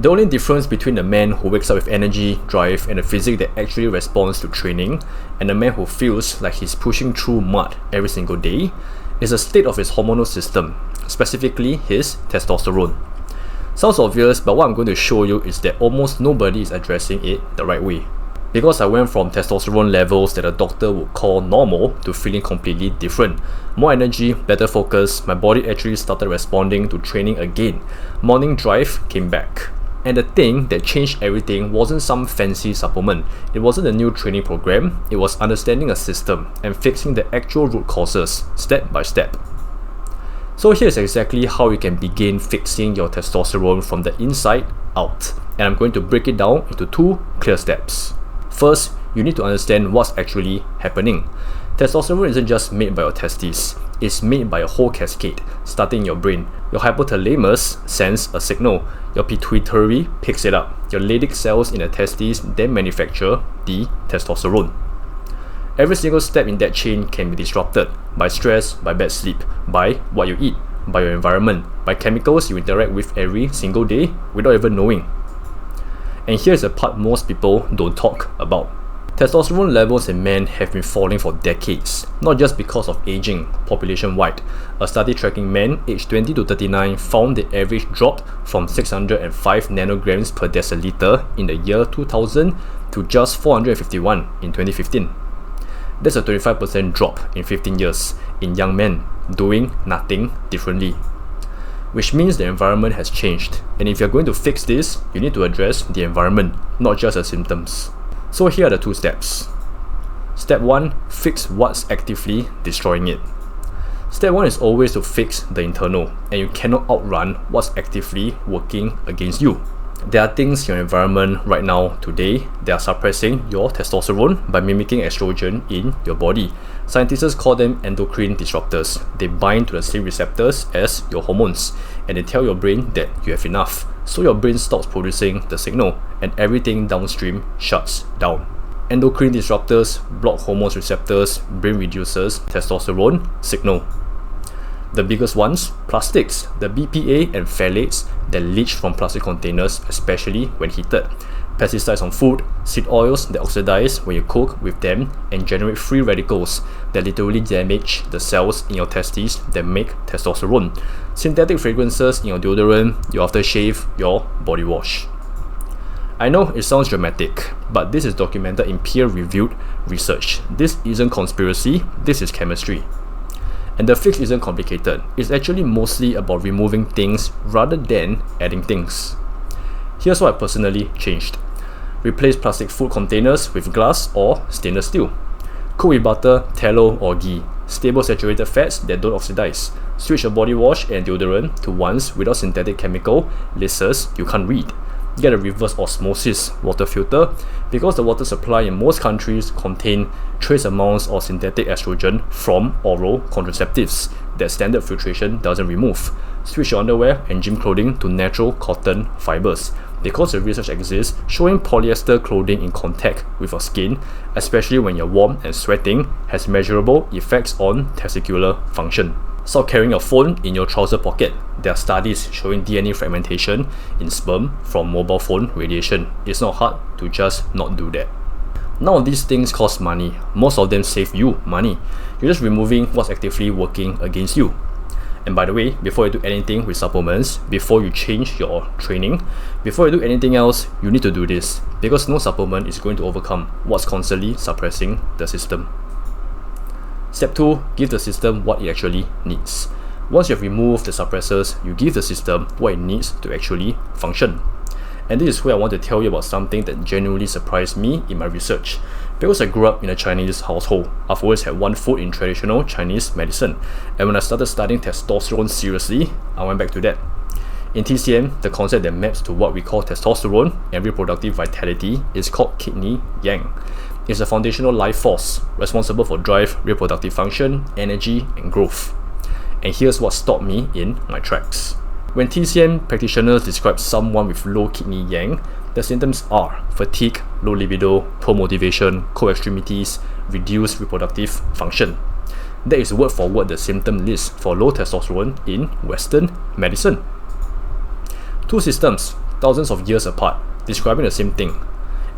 The only difference between the man who wakes up with energy, drive, and a physique that actually responds to training, and the man who feels like he's pushing through mud every single day, is the state of his hormonal system, specifically his testosterone. Sounds obvious, but what I'm going to show you is that almost nobody is addressing it the right way. Because I went from testosterone levels that a doctor would call normal to feeling completely different. More energy, better focus, my body actually started responding to training again. Morning drive came back. And the thing that changed everything wasn't some fancy supplement. It wasn't a new training program. It was understanding a system and fixing the actual root causes, step by step. So here's exactly how you can begin fixing your testosterone from the inside out. And I'm going to break it down into 2 clear steps. First, you need to understand what's actually happening. Testosterone isn't just made by your testes. It's made by a whole cascade, starting in your brain. Your hypothalamus sends a signal. Your pituitary picks it up. Your Leydig cells in the testes then manufacture the testosterone. Every single step in that chain can be disrupted by stress, by bad sleep, by what you eat, by your environment, by chemicals you interact with every single day without even knowing. And here's the part most people don't talk about. Testosterone levels in men have been falling for decades, not just because of aging, population-wide. A study tracking men aged 20 to 39 found the average dropped from 605 nanograms per deciliter in the year 2000 to just 451 in 2015. That's a 25% drop in 15 years in young men doing nothing differently. Which means the environment has changed, and if you're going to fix this, you need to address the environment, not just the symptoms. So here are the 2 steps. Step 1, fix what's actively destroying it. Step 1 is always to fix the internal, and you cannot outrun what's actively working against you. There are things in your environment right now, today, that are suppressing your testosterone by mimicking estrogen in your body. Scientists call them endocrine disruptors. They bind to the same receptors as your hormones, and they tell your brain that you have enough. So your brain stops producing the signal, and everything downstream shuts down. Endocrine disruptors block hormone receptors, brain reduces testosterone signal. The biggest ones, plastics, the BPA and phthalates that leach from plastic containers, especially when heated. Pesticides on food, seed oils that oxidize when you cook with them and generate free radicals that literally damage the cells in your testes that make testosterone. Synthetic fragrances in your deodorant, your aftershave, your body wash. I know it sounds dramatic, but this is documented in peer-reviewed research. This isn't conspiracy, this is chemistry. And the fix isn't complicated. It's actually mostly about removing things rather than adding things. Here's what I personally changed. Replace plastic food containers with glass or stainless steel. Cook with butter, tallow or ghee. Stable saturated fats that don't oxidize. Switch your body wash and deodorant to ones without synthetic chemical lists you can't read. Get a reverse osmosis water filter because the water supply in most countries contain trace amounts of synthetic estrogen from oral contraceptives that standard filtration doesn't remove. Switch your underwear and gym clothing to natural cotton fibers because the research exists showing polyester clothing in contact with your skin, especially when you're warm and sweating, has measurable effects on testicular function. Stop carrying your phone in your trouser pocket. There are studies showing DNA fragmentation in sperm from mobile phone radiation. It's not hard to just not do that. None of these things cost money. Most of them save you money. You're just removing what's actively working against you. And by the way, before you do anything with supplements, before you change your training, before you do anything else, you need to do this because no supplement is going to overcome what's constantly suppressing the system. Step 2, give the system what it actually needs. Once you have removed the suppressors, you give the system what it needs to actually function. And this is where I want to tell you about something that genuinely surprised me in my research. Because I grew up in a Chinese household, I've always had one foot in traditional Chinese medicine. And when I started studying testosterone seriously, I went back to that. In TCM, the concept that maps to what we call testosterone and reproductive vitality is called kidney yang. It's a foundational life force responsible for drive, reproductive function, energy, and growth. And here's what stopped me in my tracks. When TCM practitioners describe someone with low kidney yang, the symptoms are fatigue, low libido, poor motivation, cold extremities, reduced reproductive function. That is word for word the symptom list for low testosterone in Western medicine. 2 systems, thousands of years apart, describing the same thing.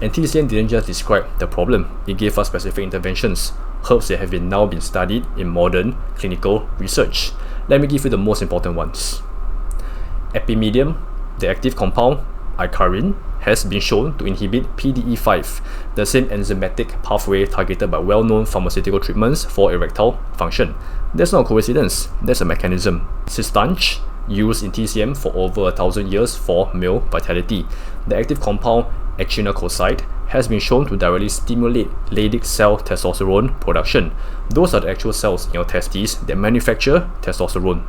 And TCM didn't just describe the problem, it gave us specific interventions, herbs that have now been studied in modern clinical research. Let me give you the most important ones. Epimedium, the active compound, icarin, has been shown to inhibit PDE5, the same enzymatic pathway targeted by well-known pharmaceutical treatments for erectile function. That's not a coincidence, that's a mechanism. Cistanche, used in TCM for over 1,000 years for male vitality. The active compound echinococide has been shown to directly stimulate Leydig cell testosterone production. Those are the actual cells in your testes that manufacture testosterone.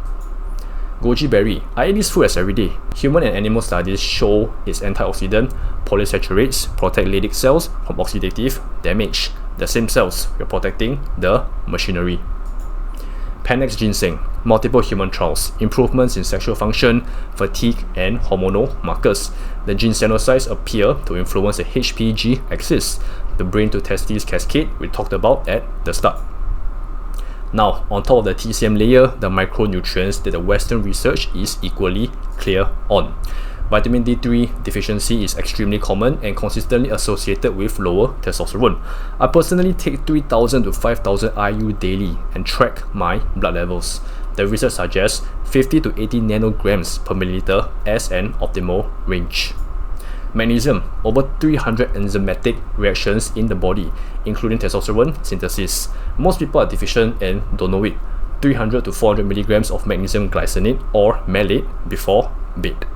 Goji berry. I eat this food as every day. Human and animal studies show its antioxidant polysaccharates protect Leydig cells from oxidative damage. The same cells we're protecting the machinery. Panax ginseng. Multiple human trials. Improvements in sexual function, fatigue, and hormonal markers. The ginsenocytes appear to influence the HPG axis, the brain to testes cascade we talked about at the start. Now, on top of the TCM layer, the micronutrients that the Western research is equally clear on. Vitamin D3 deficiency is extremely common and consistently associated with lower testosterone. I personally take 3,000 to 5,000 IU daily and track my blood levels. The research suggests 50 to 80 nanograms per milliliter as an optimal range. Magnesium, over 300 enzymatic reactions in the body, including testosterone synthesis. Most people are deficient and don't know it. 300 to 400 milligrams of magnesium glycinate or malate before bed.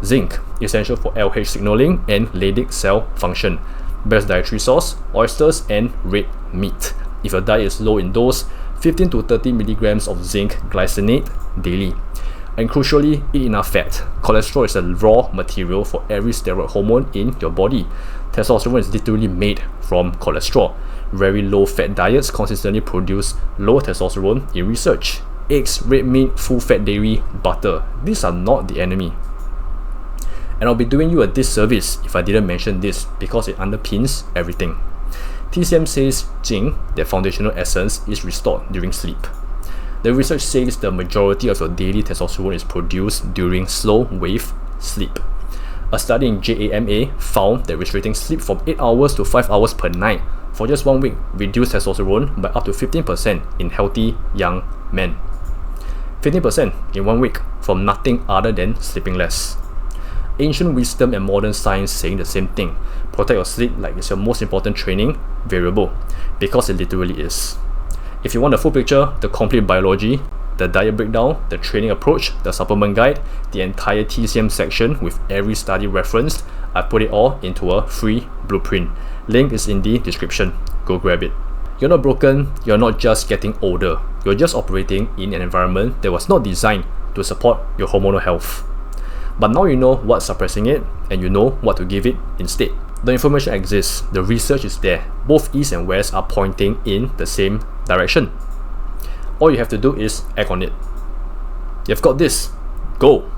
Zinc, essential for LH signaling and Leydig cell function. Best dietary source, oysters and red meat. If your diet is low in dose, 15 to 30 milligrams of zinc glycinate daily. And crucially, eat enough fat. Cholesterol is a raw material for every steroid hormone in your body. Testosterone is literally made from cholesterol. Very low fat diets consistently produce low testosterone in research. Eggs, red meat, full fat dairy, butter. These are not the enemy. And I'll be doing you a disservice if I didn't mention this because it underpins everything. TCM says Jing, their foundational essence, is restored during sleep. The research says the majority of your daily testosterone is produced during slow wave sleep. A study in JAMA found that restricting sleep from 8 hours to 5 hours per night for just 1 week reduced testosterone by up to 15% in healthy young men. 15% in 1 week from nothing other than sleeping less. Ancient wisdom and modern science saying the same thing. Protect your sleep like it's your most important training variable, because it literally is. If you want the full picture, the complete biology, the diet breakdown, the training approach, the supplement guide, the entire TCM section with every study referenced, I put it all into a free blueprint. Link is in the description. Go grab it. You're not broken, you're not just getting older. You're just operating in an environment that was not designed to support your hormonal health. But now you know what's suppressing it, and you know what to give it instead. The information exists, the research is there. Both East and West are pointing in the same direction. All you have to do is act on it. You've got this. Go!